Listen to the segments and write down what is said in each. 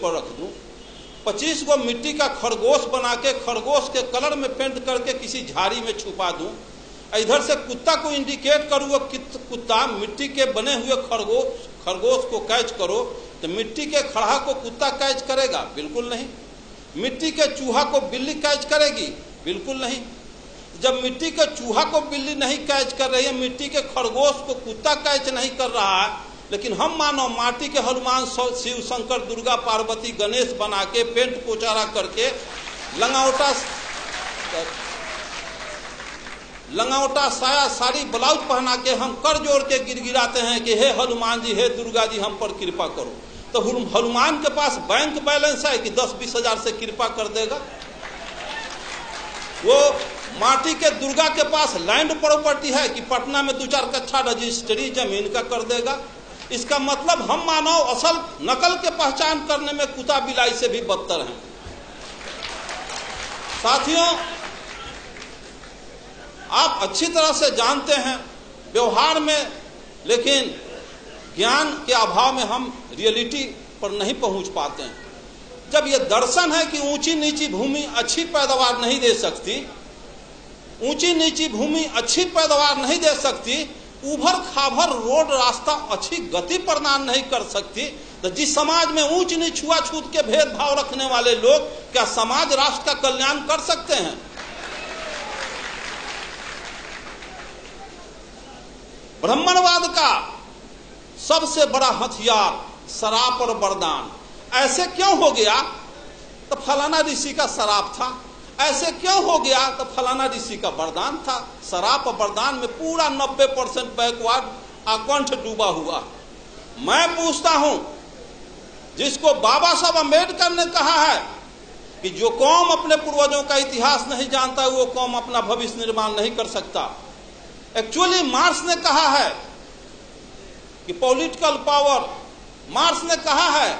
ऊपर रख दूं, 25 गो मिट्टी का खरगोश बना के खरगोश के कलर में पेंट करके किसी झाड़ी में छुपा दूं, इधर से कुत्ता को इंडिकेट करूँ वो कुत्ता मिट्टी के बने हुए खरगोश को कैच करो, तो मिट्टी के खड़हा को कुत्ता कैच करेगा? बिल्कुल नहीं। मिट्टी के चूहा को बिल्ली कैच करेगी? बिल्कुल नहीं। जब मिट्टी के चूहा को बिल्ली नहीं कैच कर रही है, मिट्टी के खरगोश को कुत्ता कैच नहीं कर रहा है, लेकिन हम मानो माटी के हनुमान, शिव, शंकर, दुर्गा, पार्वती, गणेश बना के पेंट पोचारा करके लंगौटा साया साड़ी ब्लाउज पहना के हम कर जोड़ के गिड़गिड़ाते हैं कि हे हनुमान जी, हे दुर्गा जी, हम पर कृपा करो। तो हनुमान के पास बैंक बैलेंस है कि 10-20 हजार से कृपा कर देगा? वो माटी के दुर्गा के पास लैंड प्रॉपर्टी है कि पटना में 2-4 कट्ठा रजिस्ट्री जमीन का कर देगा? इसका मतलब हम मानव असल नकल के पहचान करने में कुत्ता बिलाई से भी बदतर हैं। साथियों, आप अच्छी तरह से जानते हैं व्यवहार में, लेकिन ज्ञान के अभाव में हम रियलिटी पर नहीं पहुंच पाते हैं। जब यह दर्शन है कि ऊंची नीची भूमि अच्छी पैदावार नहीं दे सकती, ऊंची नीची भूमि अच्छी पैदावार नहीं दे सकती, उभर खाभर रोड रास्ता अच्छी गति प्रदान नहीं कर सकती, तो जिस समाज में ऊंच नीच छुआछूत के भेदभाव रखने वाले लोग क्या समाज राष्ट्र का कल्याण कर सकते हैं? ब्राह्मणवाद का सबसे बड़ा हथियार शराब और वरदान। ऐसे क्यों हो गया? तो फलाना ऋषि का शराब था। ऐसे क्यों हो गया? तो फलाना ऋषि का वरदान था। शराब और वरदान में पूरा 90% बैकवर्ड आकंठ डूबा हुआ। मैं पूछता हूं, जिसको बाबा साहब अम्बेडकर ने कहा है कि जो कौम अपने पूर्वजों का इतिहास नहीं जानता वो कौम अपना भविष्य निर्माण नहीं कर सकता, एक्चुअली मार्क्स ने कहा है कि पॉलिटिकल पावर, मार्क्स ने कहा है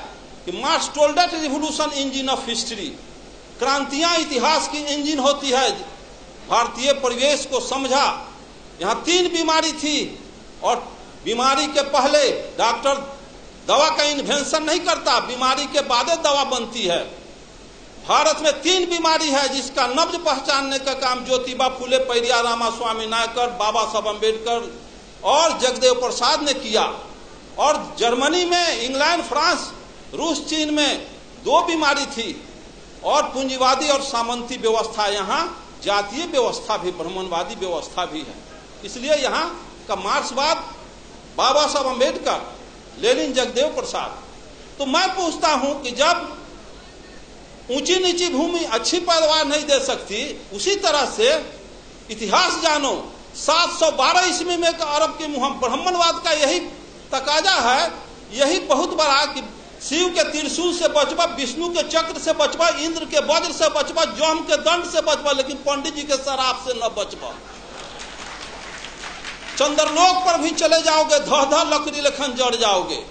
कि Marx told that revolution engine of history, क्रांतियां इतिहास की इंजन होती है। भारतीय परिवेश को समझा, यहाँ 3 बीमारी थी और बीमारी के पहले डॉक्टर दवा का इन्वेंशन नहीं करता, बीमारी के बाद दवा बनती है। भारत में 3 बीमारी है जिसका नब्ज पहचानने का काम ज्योतिबा फुले, पेरियार रामास्वामी नायकर, बाबा साहब अम्बेडकर और जगदेव प्रसाद ने किया। और जर्मनी में, इंग्लैंड, फ्रांस, रूस, चीन में 2 बीमारी थी, और पूंजीवादी और सामंती व्यवस्था, यहाँ जातीय व्यवस्था भी, ब्राह्मणवादी व्यवस्था भी है। इसलिए यहाँ का मार्क्सवाद बाबा साहब अम्बेडकर, लेनिन, जगदेव प्रसाद। तो मैं पूछता हूं कि जब ऊंची नीची भूमि अच्छी पैदावार नहीं दे सकती, उसी तरह से इतिहास जानो, 712 ईस्वी में अरब के ब्राह्मणवाद का यही तकाजा है, यही बहुत बड़ा कि शिव के त्रिशूल से बचबा, विष्णु के चक्र से बचबा, इंद्र के वज्र से बचबा, जम के दंड से बचबा, लेकिन पंडित जी के शराब से न बचबा। चंद्रलोक पर भी चले जाओगे, धह लकड़ी लेखन जड़ जाओगे।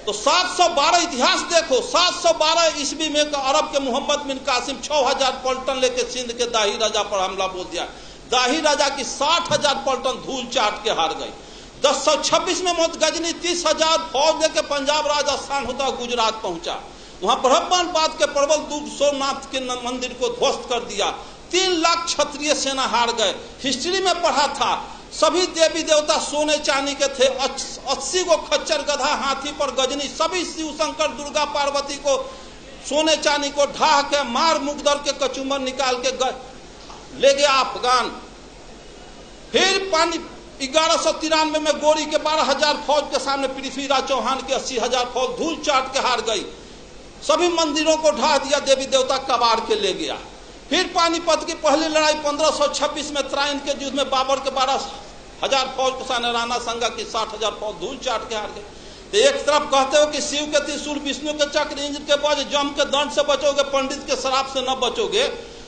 तो 712 इतिहास देखो, 712 ईस्वी में अरब के मोहम्मद बिन कासिम 6000 पलटन लेके सिंध के दाही राजा पर हमला बोल दिया। दाही राजा की 60,000 पलटन धूल चाट के हार गई। 1026 में गजनी 30,000 फौज लेके पंजाब, राजस्थान होता गुजरात पहुंचा। वहां ब्राह्मणवाद के प्रबल दूत सोमनाथ के मंदिर को ध्वस्त कर दिया। 3 लाख क्षत्रिय सेना हार गए। हिस्ट्री में पढ़ा था, सभी देवी देवता सोने चांदी के थे। 80 को खच्चर, गधा, हाथी पर गजनी, सभी शिव, शंकर, दुर्गा, पार्वती को सोने चांदी को ढाह के मार मुकदर के कचूमर निकाल के ले गया अफगान। फिर 1193 में गोरी के 12,000 फौज के सामने पृथ्वीराज चौहान की 80,000 फौज धूल चाट के हार गई। सभी मंदिरों को ढा दिया, देवी देवता कबाड़ के ले गया। फिर पानीपत की पहली लड़ाई 1526 में त्राइन के युद्ध में बाबर के 12,000 फौज के सामने राणा संगा की 60,000 फौज धूल चाट के हार गई। तो एक तरफ कहते हो कि शिव के त्रिशूल, विष्णु के चक्र, इंद्र के वज्र, जम के दंड से बचोगे, पंडित के शराब से न बचोगे।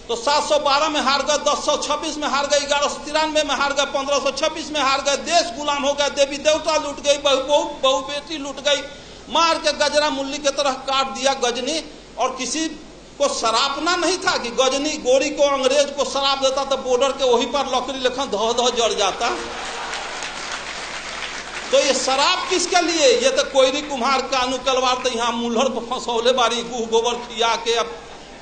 तो 712 में हार गए, 1026 में हार गए, 1193 में हार गए, 1526 में हार गए। देश गुलाम हो गया, देवी देवता लूट गई, बहु बेटी लूट गई, मार के गजरा मुल्ली की तरह काट दिया गजनी। और किसी को सरापना नहीं था कि गजनी गोरी को अंग्रेज को शराब देता तो बॉर्डर के वहीं पर लकड़ी लेखन धह धह जड़ जाता। तो ये शराब किसके लिए? ये तो कोयरी कुम्हार कानू कलवार तो यहाँ मुल्हर पर फंसौले बारी, गुह गोबर खिया के, अब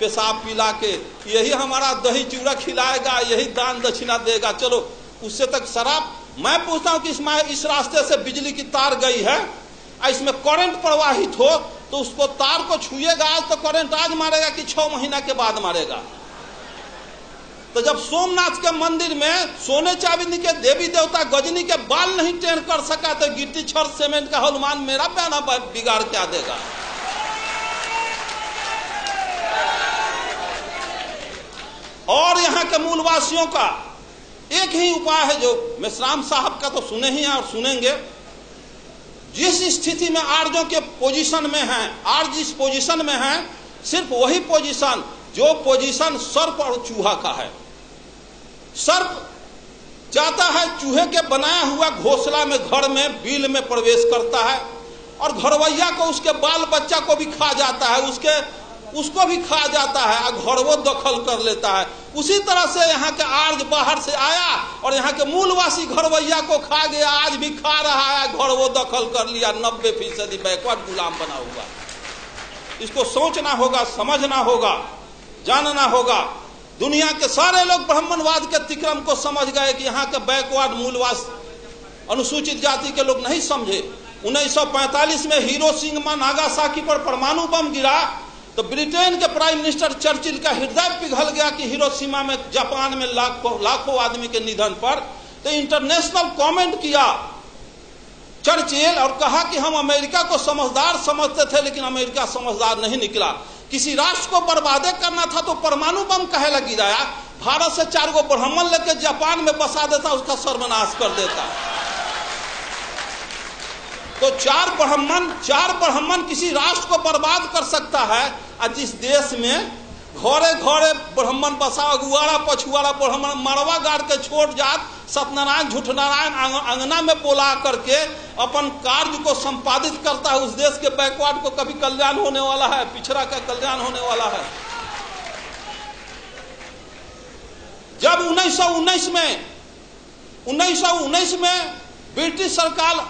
पेशाब पिला के, यही हमारा दही चूड़ा खिलाएगा, यही दान दक्षिणा देगा। चलो उससे तक शराब। मैं पूछता हूँ कि इसमें इस रास्ते से बिजली की तार गई है, इसमें करंट प्रवाहित हो तो उसको तार को छुएगा आज तो करंट आज मारेगा कि 6 महीना के बाद मारेगा? तो जब सोमनाथ के मंदिर में सोने चांदी के देवी देवता गजनी के बाल नहीं टेढ़ कर सका तो गिट्टी छड़ सीमेंट का हनुमान मेरा बयाना बिगाड़ क्या देगा? और यहाँ के मूलवासियों का एक ही उपाय है, जो मेश्राम साहब का तो सुने ही हैं और सुनेंगे। जिस स्थिति में आर्यों के पोजीशन में हैं, आर्य जिस पोजीशन में हैं, सिर्फ वही पोजीशन जो पोजीशन सर्प और चूहा का है। सर्प जाता है चूहे के बनाया हुआ घोंसला में, घर में बिल में प्रवेश करता है और घरवैया को, उसके बाल बच्चा को भी खा जाता है, उसको भी खा जाता है और घरवो दखल कर लेता है। उसी तरह से यहाँ के आर्य बाहर से आया और यहाँ के मूलवासी घरवैया को खा गया, आज भी खा रहा है, घरवो दखल कर लिया। 90% बैकवर्ड गुलाम बना हुआ। इसको सोचना होगा, समझना होगा, जानना होगा। दुनिया के सारे लोग ब्राह्मणवाद के तिक्रम को समझ गए कि यहाँ के बैकवर्ड मूलवास अनुसूचित जाति के लोग नहीं समझे। 1945 में हिरोशिमा नागासाकी पर परमाणु बम गिरा तो ब्रिटेन के प्राइम मिनिस्टर चर्चिल का हृदय पिघल गया कि हिरोशिमा में, जापान में लाखों आदमी के निधन पर। तो इंटरनेशनल कमेंट किया चर्चिल और कहा कि हम अमेरिका को समझदार समझते थे लेकिन अमेरिका समझदार नहीं निकला। किसी राष्ट्र को बर्बादे करना था तो परमाणु बम काहे लग गिराया? भारत से 4 गो ब्राह्मण लेकर जापान में बसा देता, उसका सर्वनाश कर देता। तो 4 ब्राह्मण किसी राष्ट्र को बर्बाद कर सकता है। और जिस देश में घरे घरे ब्राह्मण बसा, अगुआड़ा पछुआड़ा ब्राह्मण मरवा गाड़ के छोड़ जात, सत्यनारायण झूठनारायण अंगना में बोला करके अपन कार्य को संपादित करता है, उस देश के बैकवर्ड को कभी कल्याण होने वाला है? पिछड़ा का कल्याण होने वाला है? जब 1919 में ब्रिटिश सरकार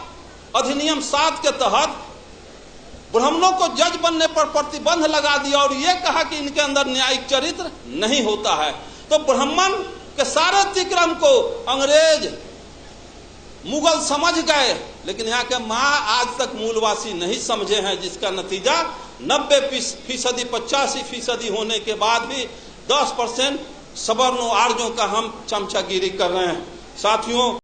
अधिनियम 7 के तहत ब्राह्मणों को जज बनने पर प्रतिबंध लगा दिया और यह कहा कि इनके अंदर न्यायिक चरित्र नहीं होता है, तो ब्राह्मण के सारे तिक्रम को अंग्रेज मुगल समझ गए, लेकिन यहाँ के माँ आज तक मूलवासी नहीं समझे हैं, जिसका नतीजा 90% 85% होने के बाद भी 10% सवर्णों आर्यों का हम चमचागिरी कर रहे हैं। साथियों,